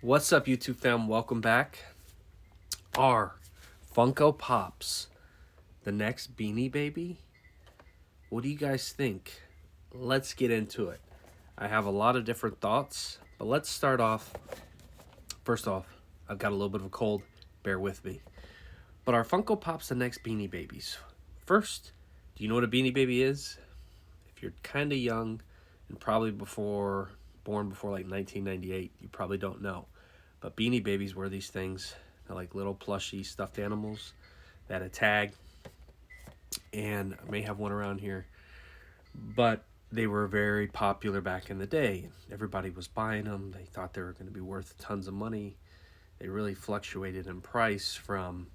What's up, YouTube fam? Welcome back. Are Funko Pops the next Beanie Baby? What do you guys think? Let's get into it. I have a lot of different thoughts, but let's start off. First off, I've got a little bit of a cold. Bear with me. But are Funko Pops the next Beanie Babies? First, do you know what a Beanie Baby is? If you're kind of young and probably born before like 1998, you probably don't know. But Beanie Babies were these things. They're like little plushy stuffed animals that had a tag. And I may have one around here. But they were very popular back in the day. Everybody was buying them. They thought they were going to be worth tons of money. They really fluctuated in price from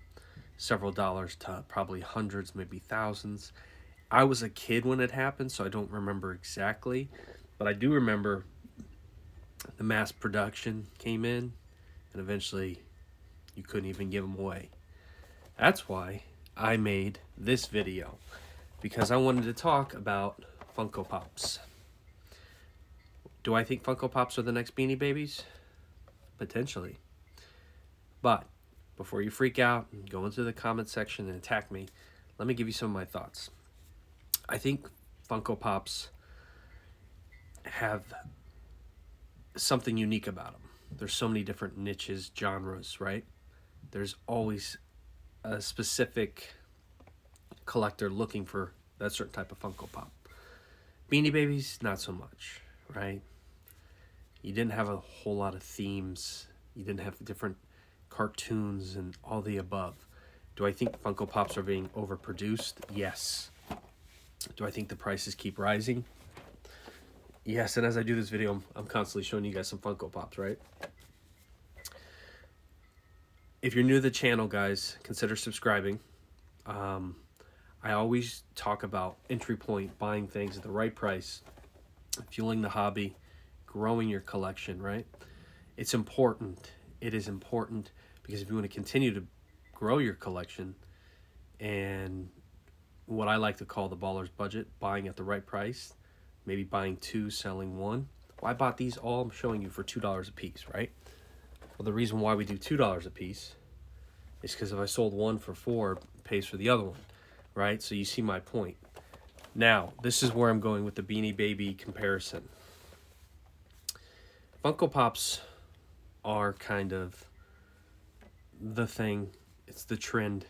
several dollars to probably hundreds, maybe thousands. I was a kid when it happened, so I don't remember exactly. But I do remember the mass production came in, and eventually you couldn't even give them away. That's why I made this video, because I wanted to talk about Funko Pops. Do I think Funko Pops are the next Beanie Babies? Potentially. But before you freak out and go into the comment section and attack me, let me give you some of my thoughts. I think Funko Pops have something unique about them. There's so many different niches, genres, right? There's always a specific collector looking for that certain type of Funko Pop. Beanie Babies, not so much, right? You didn't have a whole lot of themes. You didn't have different cartoons and all the above. Do I think Funko Pops are being overproduced? Yes. Do I think the prices keep rising? Yes, and as I do this video, I'm constantly showing you guys some Funko Pops, right? If you're new to the channel, guys, consider subscribing. I always talk about entry point, buying things at the right price, fueling the hobby, growing your collection, right? It's important. It is important because if you want to continue to grow your collection and what I like to call the baller's budget, buying at the right price, maybe buying two, selling one. Well, I bought these all I'm showing you for $2 a piece, right? Well, the reason why we do $2 a piece is because if I sold one for $4, it pays for the other one, right? So you see my point. Now, this is where I'm going with the Beanie Baby comparison. Funko Pops are kind of the thing. It's the trend.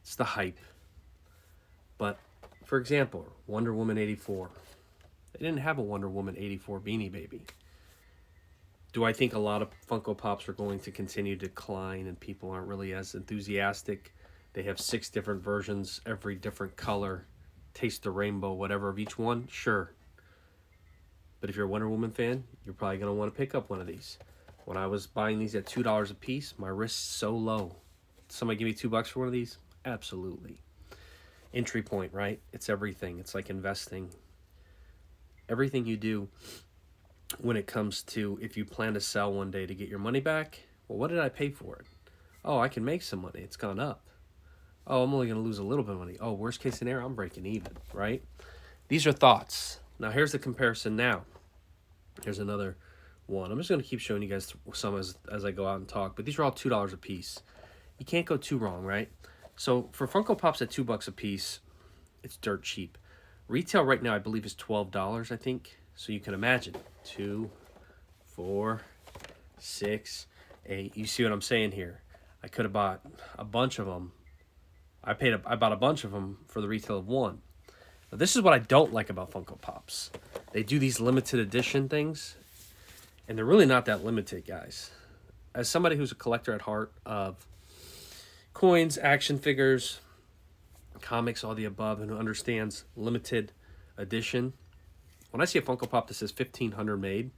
It's the hype. But, for example, Wonder Woman 84. They didn't have a Wonder Woman 84 Beanie Baby. Do I think a lot of Funko Pops are going to continue to decline and people aren't really as enthusiastic? They have 6 different versions, every different color, taste the rainbow, whatever of each one? Sure. But if you're a Wonder Woman fan, you're probably going to want to pick up one of these. When I was buying these at $2 a piece, my risk's so low. Somebody give me $2 for one of these? Absolutely. Entry point, right? It's everything. It's like investing. Everything you do when it comes to if you plan to sell one day to get your money back, well, what did I pay for it? Oh, I can make some money. It's gone up. Oh, I'm only going to lose a little bit of money. Oh, worst case scenario, I'm breaking even, right? These are thoughts. Now, here's the comparison now. Here's another one. I'm just going to keep showing you guys some as I go out and talk, but these are all $2 a piece. You can't go too wrong, right? So for Funko Pops at $2 a piece, it's dirt cheap. Retail right now, I believe, is $12, I think. So you can imagine 2, 4, 6, 8. You see what I'm saying here? I could have bought a bunch of them. I bought a bunch of them for the retail of one. Now, this is what I don't like about Funko Pops. They do these limited edition things, and they're really not that limited, guys. As somebody who's a collector at heart of coins, action figures, comics, all the above, and who understands limited edition, when I see a Funko Pop that says 1,500 made,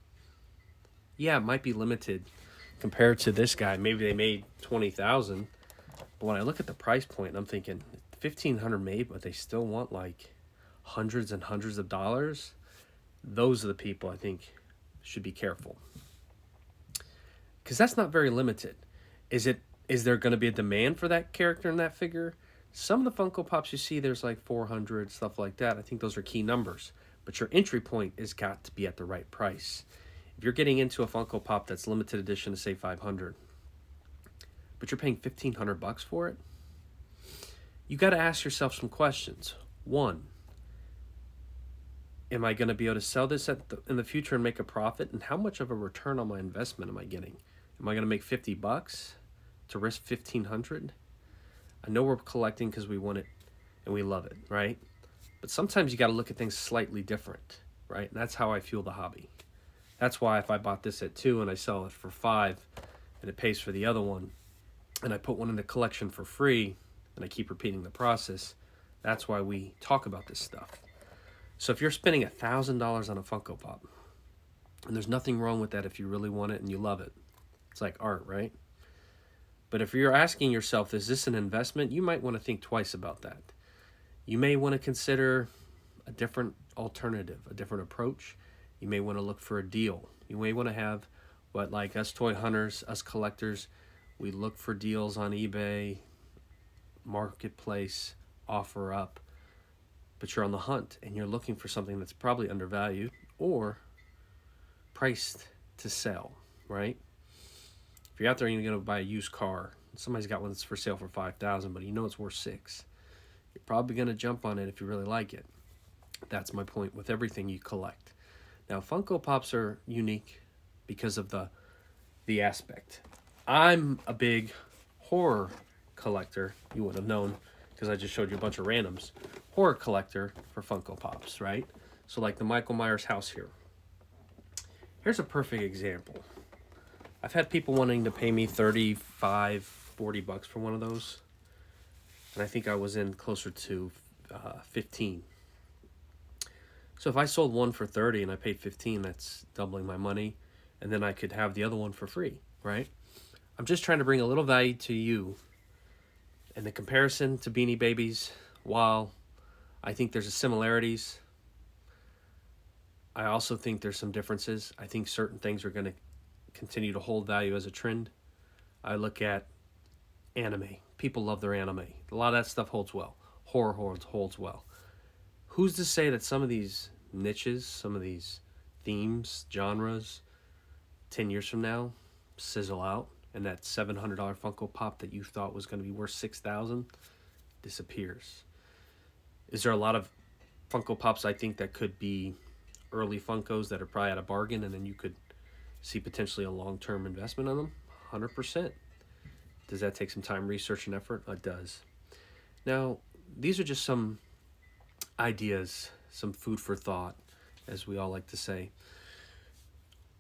yeah, it might be limited compared to this guy. Maybe they made 20,000, but when I look at the price point, I'm thinking 1,500 made, but they still want like hundreds and hundreds of dollars. Those are the people I think should be careful, because that's not very limited. Is there going to be a demand for that character and that figure? Some of the Funko Pops you see, there's like 400, stuff like that. I think those are key numbers. But your entry point has got to be at the right price. If you're getting into a Funko Pop that's limited edition to say 500, but you're paying $1,500 for it, you got to ask yourself some questions. One, am I going to be able to sell this in the future and make a profit? And how much of a return on my investment am I getting? Am I going to make $50 to risk 1,500? I know we're collecting because we want it and we love it, right? But sometimes you got to look at things slightly different, right? And that's how I fuel the hobby. That's why if I bought this at 2 and I sell it for 5 and it pays for the other one, and I put one in the collection for free and I keep repeating the process, that's why we talk about this stuff. So if you're spending $1,000 on a Funko Pop, and there's nothing wrong with that if you really want it and you love it. It's like art, right? But if you're asking yourself, is this an investment? You might want to think twice about that. You may want to consider a different alternative, a different approach. You may want to look for a deal. You may want to have what, like us toy hunters, us collectors, we look for deals on eBay, Marketplace, offer up. But you're on the hunt and you're looking for something that's probably undervalued or priced to sell, right? If you're out there and you're going to buy a used car, somebody's got one that's for sale for $5,000, but you know it's worth $6,000. You're probably going to jump on it if you really like it. That's my point with everything you collect. Now, Funko Pops are unique because of the aspect. I'm a big horror collector. You would have known because I just showed you a bunch of randoms. Horror collector for Funko Pops, right? So like the Michael Myers house here. Here's a perfect example. I've had people wanting to pay me $35, $40 for one of those. And I think I was in closer to 15. So if I sold one for 30 and I paid 15, that's doubling my money. And then I could have the other one for free, right? I'm just trying to bring a little value to you. And the comparison to Beanie Babies, while I think there's similarities, I also think there's some differences. I think certain things are going to continue to hold value as a trend. I look at anime. People love their anime. A lot of that stuff holds well. Horror holds well. Who's to say that some of these niches, some of these themes, genres, 10 years from now, sizzle out, and that $700 Funko Pop that you thought was going to be worth $6,000 disappears? Is there a lot of Funko Pops I think that could be early Funkos that are probably at a bargain, and then you could see potentially a long-term investment on them? 100%. Does that take some time, research, and effort? It does. Now, these are just some ideas, some food for thought, as we all like to say.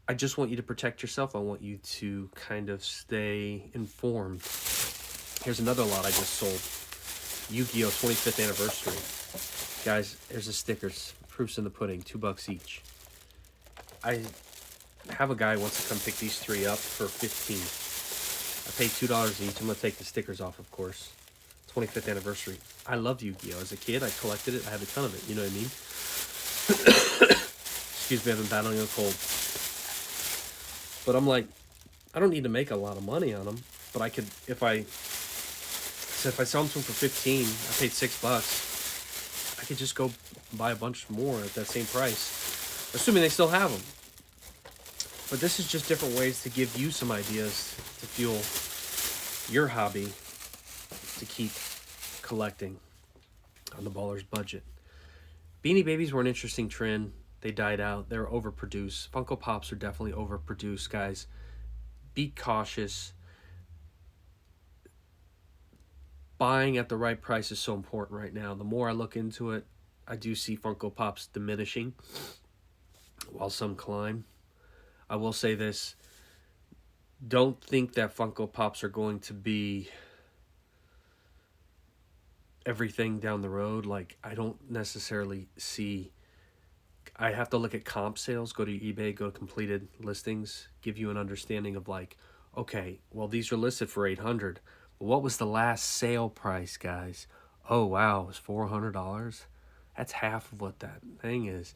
I just want you to protect yourself. I want you to kind of stay informed. Here's another lot I just sold. Yu-Gi-Oh! 25th anniversary. Guys, here's the stickers. Proofs in the pudding. $2 each. I have a guy who wants to come pick these 3 up for $15. I paid $2 each. I'm going to take the stickers off, of course. 25th anniversary. I love Yu-Gi-Oh! As a kid, I collected it. I had a ton of it. You know what I mean? Excuse me, I've been battling a cold. But I'm like, I don't need to make a lot of money on them. But I could, if I sell them to them for 15, I paid $6. I could just go buy a bunch more at that same price, assuming they still have them. But this is just different ways to give you some ideas to fuel your hobby, to keep collecting on the baller's budget. Beanie Babies were an interesting trend. They died out. They're overproduced. Funko Pops are definitely overproduced, guys. Be cautious. Buying at the right price is so important right now. The more I look into it, I do see Funko Pops diminishing while some climb. I will say this. Don't think that Funko Pops are going to be everything down the road. Like, I don't necessarily see... I have to look at comp sales, go to eBay, go to completed listings, give you an understanding of like, okay, well, these are listed for $800. But what was the last sale price, guys? Oh, wow, it was $400. That's half of what that thing is.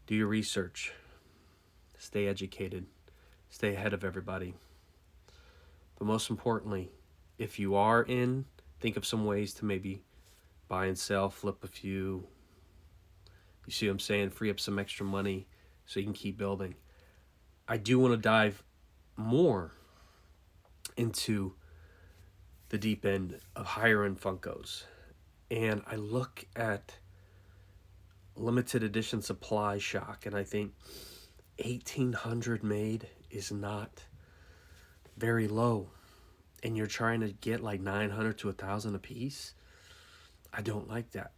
Do your research. Stay educated. Stay ahead of everybody. But most importantly, if you are in, think of some ways to maybe buy and sell, flip a few. You see what I'm saying? Free up some extra money so you can keep building. I do want to dive more into the deep end of higher end Funkos. And I look at limited edition supply shock and I think 1800 made is not very low. And you're trying to get like 900 to 1,000 a piece. I don't like that.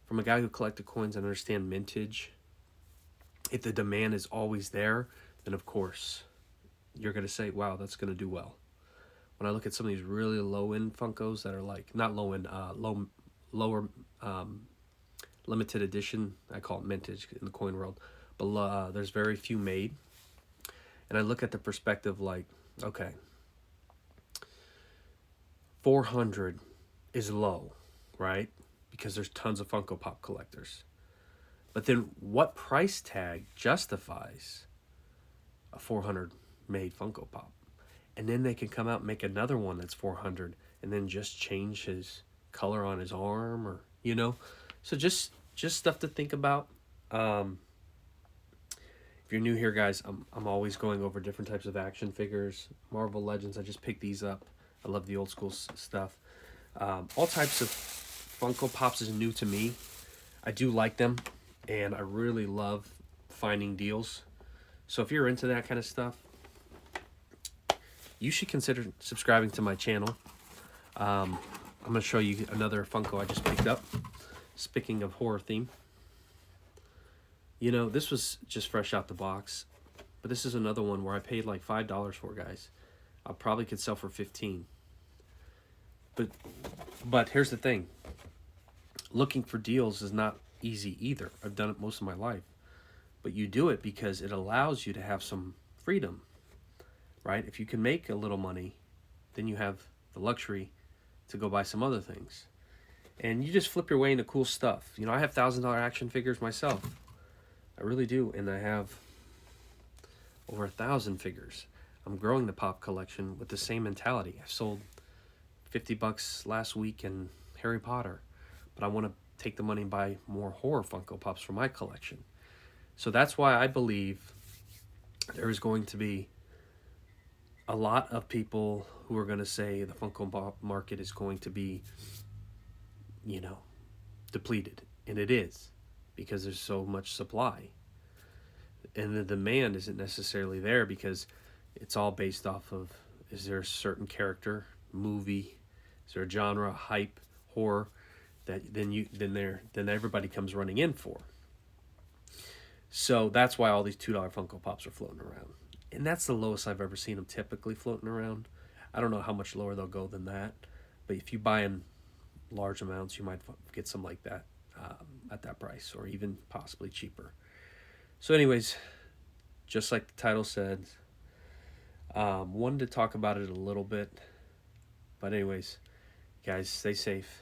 From a guy who collected coins and understand mintage, if the demand is always there, then of course you're going to say, wow, that's going to do well. When I look at some of these really low end Funkos that are like, not low end, lower limited edition, I call it mintage in the coin world, but there's very few made. And I look at the perspective like, okay, 400 is low, right? Because there's tons of Funko Pop collectors. But then what price tag justifies a 400 made Funko Pop? And then they can come out and make another one that's 400 and then just change his color on his arm, or, you know. So just stuff to think about. If you're new here, guys, I'm always going over different types of action figures. Marvel Legends, I just picked these up. I love the old school stuff. All types of Funko Pops is new to me. I do like them, and I really love finding deals. So if you're into that kind of stuff, you should consider subscribing to my channel. I'm going to show you another Funko I just picked up. Speaking of horror theme. You know, this was just fresh out the box. But this is another one where I paid like $5 for, guys. I probably could sell for $15. But here's the thing. Looking for deals is not easy either. I've done it most of my life. But you do it because it allows you to have some freedom, right? If you can make a little money, then you have the luxury to go buy some other things. And you just flip your way into cool stuff. You know, I have $1,000 action figures myself. I really do. And I have over 1,000 figures. I'm growing the pop collection with the same mentality. I sold $50 last week in Harry Potter. But I want to take the money and buy more horror Funko Pops for my collection. So that's why I believe there is going to be a lot of people who are going to say the Funko Pop market is going to be, you know, depleted. And it is, because there's so much supply. And the demand isn't necessarily there because it's all based off of, is there a certain character, movie, is there a genre, hype, horror that then everybody comes running in for. So that's why all these $2 Funko Pops are floating around. And that's the lowest I've ever seen them typically floating around. I don't know how much lower they'll go than that. But if you buy in large amounts, you might get some like that at that price, or even possibly cheaper. So anyways, just like the title said, wanted to talk about it a little bit. But anyways, guys, stay safe.